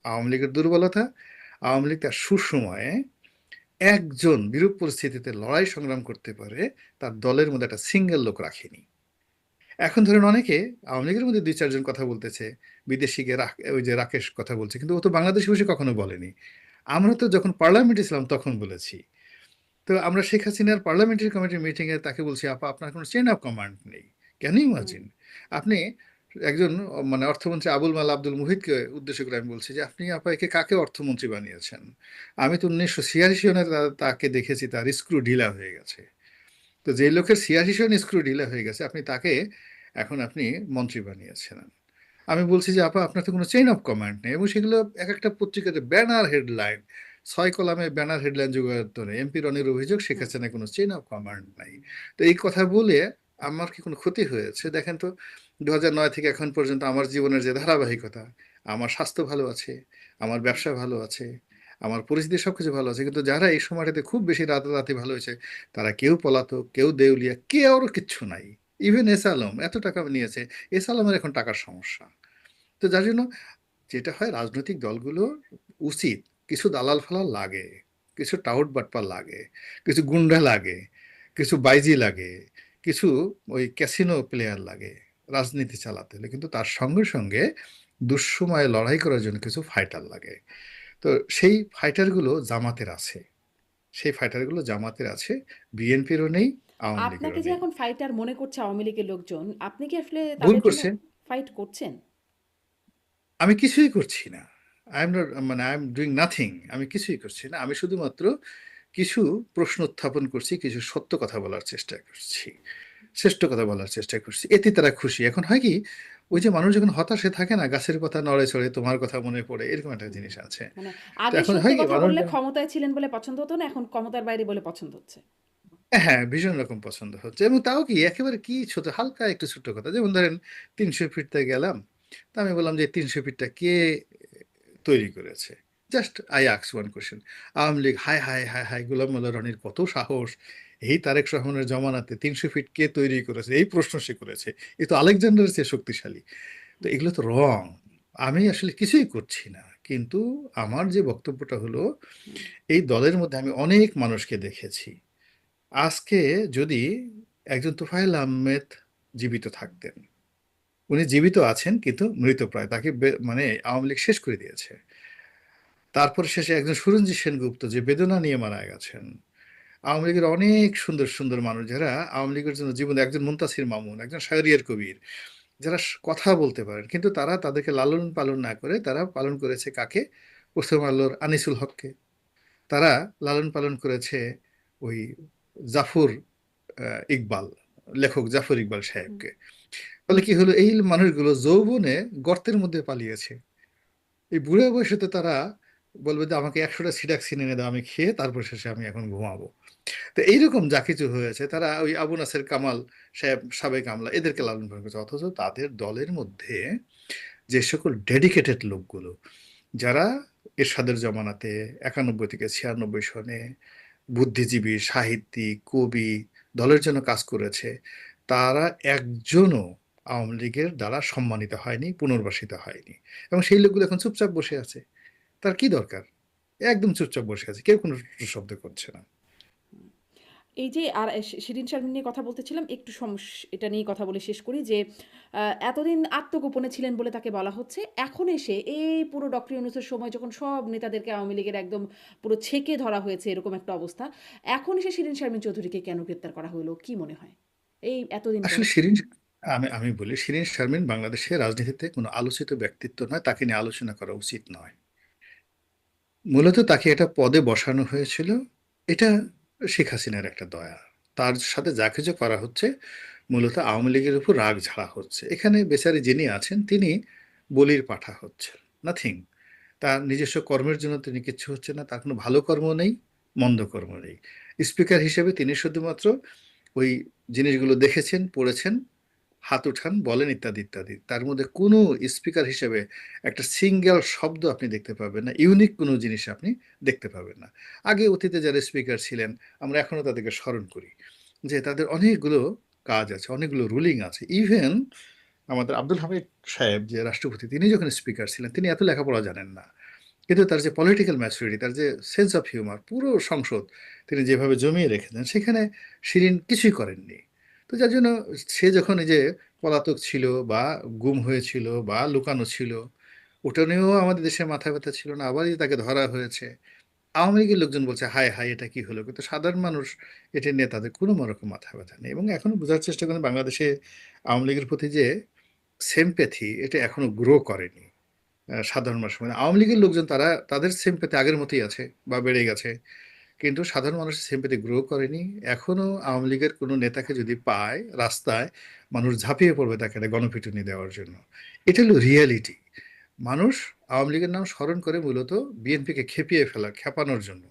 আওয়ামী লীগের দুর্বলতা, আওয়ামী লীগ তার সুসময়ে একজন বিরূপ পরিস্থিতিতে লড়াই সংগ্রাম করতে পারে তার দলের মধ্যে একটা সিঙ্গেল লোক রাখেনি। এখন ধরেন অনেকে আওয়ামী লীগের মধ্যে ২-৪ জন কথা বলতেছে, বিদেশিকে ওই যে রাকেশ কথা বলছে, কিন্তু ও তো বাংলাদেশে বসে কখনো বলেনি। আমরা তো যখন পার্লামেন্টে ছিলাম তখন বলেছি। তো আমরা শেখ হাসিনার পার্লামেন্টারি কমিটির মিটিংয়ে তাকে বলছি, আপা আপনার কোনো চেইন অফ কমান্ড নেই। Can you hmm, imagine? আপনি একজন মানে অর্থমন্ত্রী আবুল মাল আব্দুল মুহিতকে উদ্দেশ্য করে আমি বলছি যে আপনি আপা একে কাকে অর্থমন্ত্রী বানিয়েছেন? আমি তো ১৯৮৬ সনে তাকে দেখেছি তার স্ক্রু ঢিলা হয়ে গেছে। তো যে লোকের ৮৬ সনে স্ক্রু ঢিলা হয়ে গেছে আপনি তাকে এখন আপনি মন্ত্রী বানিয়েছেন। আমি বলছি যে আপা আপনার তো কোনো চেইন অফ কমান্ড নেই, এবং সেগুলো এক একটা পত্রিকাতে ব্যানার হেডলাইন, ৬ কলামে ব্যানার হেডলাইন জোগাড় করে এমপি রনির অভিযোগ শেখ হুম, হাসিনার কোনো চেইন অফ কমান্ড নাই। তো এই কথা বলে আমার কি কোনো ক্ষতি হয়েছে? দেখেন তো, ২০০৯ থেকে এখন পর্যন্ত আমার জীবনের যে ধারাবাহিকতা, আমার স্বাস্থ্য ভালো আছে, আমার ব্যবসা ভালো আছে, আমার পরিস্থিতি সবকিছু ভালো আছে, কিন্তু যারা এই সময়টাতে খুব বেশি রাতারাতি ভালো হয়েছে তারা কেউ পলাতক, কেউ দেউলিয়া, কেউ কিচ্ছু নাই। ইভেন এস আলম এত টাকা নিয়েছে, এস আলমের এখন টাকার সমস্যা। তো যার জন্য যেটা হয়, রাজনৈতিক দলগুলোর উচিত কিছু দালাল ফালাল লাগে, কিছু টাউট বাটপার লাগে, কিছু গুন্ডা লাগে, কিছু বাইজি লাগে, কিছু ওই ক্যাসিনো প্লেয়ার লাগে রাজনীতি চালাতে হলে, কিন্তু তার সঙ্গে সঙ্গে দুঃসময়ে লড়াই করার জন্য কিছু ফাইটার লাগে। তো সেই ফাইটারগুলো জামাতের আছে, সেই ফাইটারগুলো জামাতের আছে, বিএনপিরও নেই, আওয়ামী আপনাকে লীগেরও যে নেই। এখন ফাইটার মনে করছে আওয়ামী লীগের লোকজন, আপনি কি আসলে ভুল তাদের জন্য করছে। ফাইট করছেন? আমি কিছুই করছি না। আই এম নট, মানে আই এম ডুইং নাথিং। আমি কিছুই করছি না। আমি শুধুমাত্র কিছু প্রশ্ন উত্থাপন করছি, কিছু সত্য কথা বলার চেষ্টা করছি। শ্রেষ্ঠ কথা বলার চেষ্টা করছি। এতে তারা খুশি। এখন হয় কি, ওই যে মানুষ যখন হতাশে থাকে না, গাছের পাতা নড়ে চড়ে তোমার কথা মনে পড়ে, এরকম একটা হুম, জিনিস আছে। মানে তো আগে এখন সত্য হয় কি কথা মানুষ বললে ক্ষমতায় ছিলেন বলে পছন্দ হতো না, এখন ক্ষমতার বাইরে বলে পছন্দ হচ্ছে। হ্যাঁ, ভীষণ রকম পছন্দ হচ্ছে, এবং তাও কি একেবারে কি ছোট, হালকা একটু ছোট্ট কথা। যেমন ধরেন ৩০০ ফিটতে গেলাম। তো আমি বললাম যে ৩০০ ফিটটা কে তৈরি করেছে? Just I ask one question. Awami League হায়, হায়, হায়, হায়, গোলাম মোল্লা রনির কত সাহস! এই তারেক রহমানের জমানাতে ৩০০ ফিট কে তৈরি করেছে? এই প্রশ্ন সে করেছে। এ তো আলেকজান্ডারের চেয়ে শক্তিশালী। তো হুম, এগুলো তো রং। আমি আসলে কিছুই করছি না। কিন্তু আমার যে বক্তব্যটা হলো, হুম, এই দলের মধ্যে আমি অনেক মানুষকে দেখেছি। আজকে যদি একজন তোফায়েল আহমেদ জীবিত থাকতেন, উনি জীবিত আছেন কিন্তু মৃতপ্রায়। তাকে মানে আওয়ামী লীগ শেষ করে দিয়েছে। তারপর শেষে একজন সুরঞ্জিত সেনগুপ্ত যে বেদনা নিয়ে মারা গেছেন। আওয়ামী লীগের অনেক সুন্দর সুন্দর মানুষ যারা আওয়ামী লীগের জন্য জীবন, একজন মুনতাসির মামুন, একজন শাহরিয়ার কবির, যারা কথা বলতে পারেন, কিন্তু তারা তাদেরকে লালন পালন না করে তারা পালন করেছে কাকে? প্রথম আলোর আনিসুল হককে। তারা লালন পালন করেছে ওই জাফর ইকবাল, লেখক জাফর ইকবাল হুম। সাহেবকে। ফলে কি হলো, এই মানুষগুলো যৌবনে গর্তের মধ্যে পালিয়েছে। এই বুড়ো বয়সে তো তারা বলবে যে আমাকে ১০০টা সিডাক্সিন এনে দাও, আমি খেয়ে তারপর শেষে আমি এখন ঘুমাবো। তো এইরকম যা কিছু হয়েছে, তারা ওই আবু নাসের কামাল সাহেব, সাবেক আমলা, এদেরকে লালন পালন করেছে, অথচ তাদের দলের মধ্যে যে সকল ডেডিকেটেড লোকগুলো, যারা এরশাদের জমানাতে ৯১ থেকে ৯৬ সনে বুদ্ধিজীবী, সাহিত্যিক, কবি, দলের জন্য কাজ করেছে, তারা একজনও আওয়ামী লীগের দ্বারা সম্মানিত হয়নি, পুনর্বাসিত হয়নি, এবং সেই লোকগুলো এখন চুপচাপ বসে আছে। তার কি দরকার? একদম চুপচাপ বসে আছে, কেউ কোনো শব্দ করছে না। এই যে আর শিরীন শারমিন নিয়ে কথা বলতেছিলাম, একটু এটা নিয়ে কথা বলে শেষ করি যে এতদিন আত্মগোপনে ছিলেন বলে তাকে বলা হচ্ছে। এখন এসে এই পুরো ডক্টর ইউনূসের সময় যখন সব নেতাদেরকে আওয়ামী লীগের একদম পুরো ছেঁকে ধরা হয়েছে এরকম একটা অবস্থা, এখন এসে শিরীন শারমিন চৌধুরীকে কেন গ্রেপ্তার করা হলো? কি মনে হয়? এই এতদিন আসলে পরে? শিরিন, আমি আমি বলি, শিরিন শারমিন বাংলাদেশের রাজনীতিতে কোনো আলোচিত ব্যক্তিত্ব নয়, তাকে নিয়ে আলোচনা করা উচিত নয়। মূলত তাকে এটা পদে বসানো হয়েছিল, এটা শেখ হাসিনার একটা দয়া। তার সাথে যা কিছু করা হচ্ছে মূলত আওয়ামী লীগের উপর রাগ ঝাড়া হচ্ছে। এখানে বেচারি যিনি আছেন তিনি বলির পাঠা হচ্ছেন, নাথিং। তার নিজস্ব কর্মের জন্য তিনি কিচ্ছু হচ্ছে না, তার কোনো ভালো কর্ম নেই, মন্দ কর্ম নেই। স্পিকার হিসেবে তিনি শুধুমাত্র ওই জিনিসগুলো দেখেছেন, পড়েছেন, হাত উঠান, বলেন, ইত্যাদি ইত্যাদি। তার মধ্যে কোনো স্পিকার হিসেবে একটা সিঙ্গেল শব্দ আপনি দেখতে পাবেন না, ইউনিক কোনো জিনিস আপনি দেখতে পাবেন না। আগে অতীতে যারা স্পিকার ছিলেন আমরা এখনো তাদেরকে স্মরণ করি, যে তাদের অনেকগুলো কাজ আছে, অনেকগুলো রুলিং আছে। ইভেন আমাদের আব্দুল হামিদ সাহেব যে রাষ্ট্রপতি, তিনি যখন স্পিকার ছিলেন তিনি এত লেখাপড়া জানেন না। কিন্তু তার যে পলিটিক্যাল ম্যাচুরিটি, তার যে সেন্স অফ হিউমার, পুরো সংসদ তিনি যেভাবে জমিয়ে রেখেছেন, সেখানে শিরিন কিছুই করেননি। তো যার জন্য সে যখন এই যে পলাতক ছিল বা গুম হয়েছিল বা লুকানো ছিল, ওটা নিয়েও আমাদের দেশে মাথা ব্যথা ছিল না। আবারই তাকে ধরা হয়েছে। আওয়ামী লীগের লোকজন বলছে, হায় হায় এটা কি হলো? কিন্তু সাধারণ মানুষ এটা নিয়ে তাদের কোনো রকম মাথা ব্যথা নেই। এবং এখনো বোঝার চেষ্টা করেন বাংলাদেশে আওয়ামী লীগের প্রতি যে সিম্প্যাথি, এটা এখনো গ্রো করেনি সাধারণ মানুষের মধ্যে। আওয়ামী লীগের লোকজন তারা তাদের সিম্প্যাথি আগের মতোই আছে বা বেড়ে গেছে। কিন্তু সাধারণ মানুষের সিম্প্যাথি গ্রো করেনি। এখনো আওয়ামী লীগের কোনো নেতাকে যদি পায় রাস্তায়, মানুষ ঝাঁপিয়ে পড়বে তাকে একটা গণপিটুনি দেওয়ার জন্য। এটা হলো রিয়ালিটি। মানুষ আওয়ামী লীগের নাম স্মরণ করে মূলত বিএনপিকে খেপিয়ে ফেলা, খেপানোর জন্য।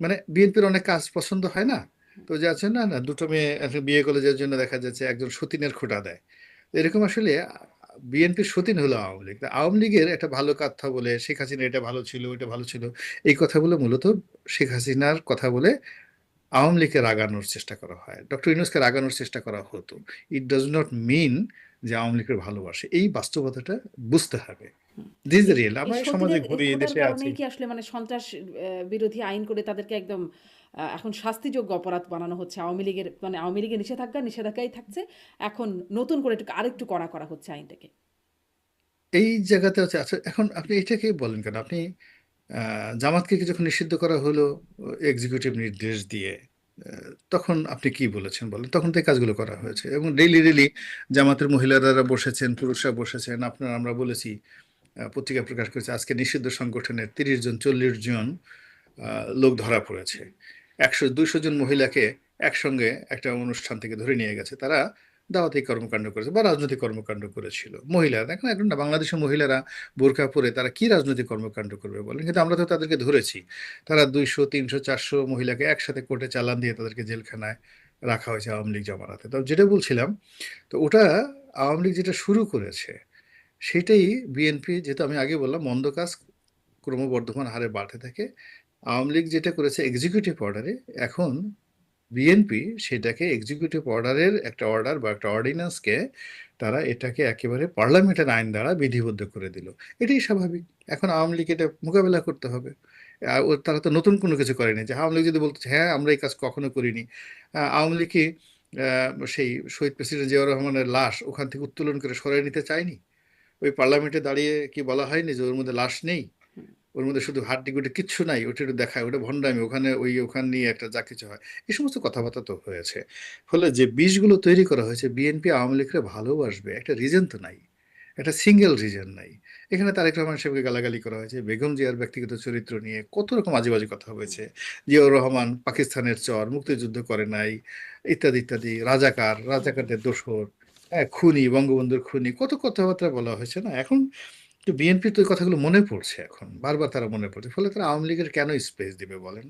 মানে বিএনপির অনেক কাজ পছন্দ হয় না, তো যে আছে না, দুটো মেয়ে একটা বিয়ে কলেজের জন্য দেখা যাচ্ছে একজন সতীনের খোঁটা দেয়। এরকম আসলে বিএনপির সতীন হলো আওয়ামী লীগ। তা আওয়ামী লীগের একটা ভালো কথা বলে শেখ হাসিনা এটা ভালো ছিল, এটা ভালো ছিল, এই কথাগুলো মূলত শেখ হাসিনার কথা বলে আওয়ামী লীগকে রাগানোর চেষ্টা করা হয়, ডক্টর ইউনূসকে রাগানোর চেষ্টা করা হতো। ইট ডাজ নট মিন যে আওয়ামী লীগের ভালোবাসে। এই বাস্তবতাটা বুঝতে হবে। হুম। দিস এই দ্য রিয়েল। এই আমরা এই সমাজে সতীনের ঘুরি, এই খোঁটার দেশে আছি। কারণেই কি আসলে মানে সন্ত্রাস বিরোধী আইন করে তাদেরকে একদম এখন শাস্তিযোগ্য অপরাধ বানানো হচ্ছে? আওয়ামী লীগের মানে আওয়ামী লীগের নিষেধাজ্ঞাই থাকছে। এখন নতুন করে আরেকটু কড়া করা হচ্ছে আইনটাকে। এই জায়গাতে আছে। আচ্ছা, এখন আপনি এটাকে বলেন কেন? আপনি জামাতকে কি যখন নিষিদ্ধ করা হলো এক্সিকিউটিভ নির্দেশ দিয়ে, তখন আপনি কি বলেছেন বলেন? তখন তো এই কাজগুলো করা হয়েছে এবং ডেইলি ডেইলি জামাতের মহিলারা বসেছেন, পুরুষরা বসেছেন। আপনার আমরা বলেছি, পত্রিকা প্রকাশ করেছে আজকে নিষিদ্ধ সংগঠনের 30 জন 40 জন লোক ধরা পড়েছে। 100-200 জন মহিলাকে একসঙ্গে একটা অনুষ্ঠান থেকে ধরে নিয়ে গেছে। তারা দাওয়াতি কর্মকাণ্ড করেছে বা রাজনৈতিক কর্মকাণ্ড করেছিল। মহিলারা দেখেন, এখন না বাংলাদেশের মহিলারা বোরকা পরে তারা কি রাজনৈতিক কর্মকাণ্ড করবে বলেন? কিন্তু আমরা তো তাদেরকে ধরেছি। তারা 200, 300, 400 মহিলাকে একসাথে কোর্টে চালান দিয়ে তাদেরকে জেলখানায় রাখা হয়েছে আওয়ামী লীগ জমানাতে। তো যেটা বলছিলাম, তো ওটা আওয়ামী লীগ যেটা শুরু করেছে সেটাই বিএনপি, যেহেতু আমি আগে বললাম মন্দ কাজ ক্রমবর্ধমান হারে বাড়তে থাকে। আওয়ামী লীগ যেটা করেছে এক্সিকিউটিভ অর্ডারে, এখন বিএনপি সেটাকে এক্সিকিউটিভ অর্ডারের একটা অর্ডার বা একটা অর্ডিন্যান্সকে তারা এটাকে একেবারে পার্লামেন্টের আইন দ্বারা বিধিবদ্ধ করে দিল। এটাই স্বাভাবিক। এখন আওয়ামী লীগ এটা মোকাবেলা করতে হবে। তারা তো নতুন কোনো কিছু করেনি। যে আওয়ামী লীগ যদি বলতো হ্যাঁ আমরা এই কাজ কখনো করিনি, আওয়ামী লীগ কি সেই শহীদ প্রেসিডেন্ট জিয়াউর রহমানের লাশ ওখান থেকে উত্তোলন করে সরাই নিতে চায়নি? ওই পার্লামেন্টে দাঁড়িয়ে কি বলা হয়নি যে ওর মধ্যে লাশ নেই, ওর মধ্যে শুধু হাড্ডি গুড্ডি কিচ্ছু নাই, ওটা একটু দেখায়, ওটা ভণ্ডামি, ওখানে ওখান নিয়ে একটা যা কিছু হয়, এই সমস্ত কথাবার্তা তো হয়েছে। ফলে যে বিষগুলো তৈরি করা হয়েছে বিএনপি আওয়ামী লীগকে ভালোবাসবে একটা রিজন তো নাই, একটা সিঙ্গেল রিজন নাই। এখানে তারেক রহমান সাহেবকে গালাগালি করা হয়েছে, বেগম জিয়ার ব্যক্তিগত চরিত্র নিয়ে কত রকম আজে বাজে কথা হয়েছে। জিয়াউর রহমান পাকিস্তানের চর, মুক্তিযুদ্ধ করে নাই, ইত্যাদি ইত্যাদি, রাজাকার, রাজাকারদের দোসর, হ্যাঁ খুনি, বঙ্গবন্ধুর খুনি, কত কথাবার্তা বলা হয়েছে না। এখন তো বিএনপি তো এই কথাগুলো মনে পড়ছে, এখন বারবার তারা মনে পড়ছে। ফলে তারা আওয়ামী লীগের কেন স্পেস দিবে বলেন?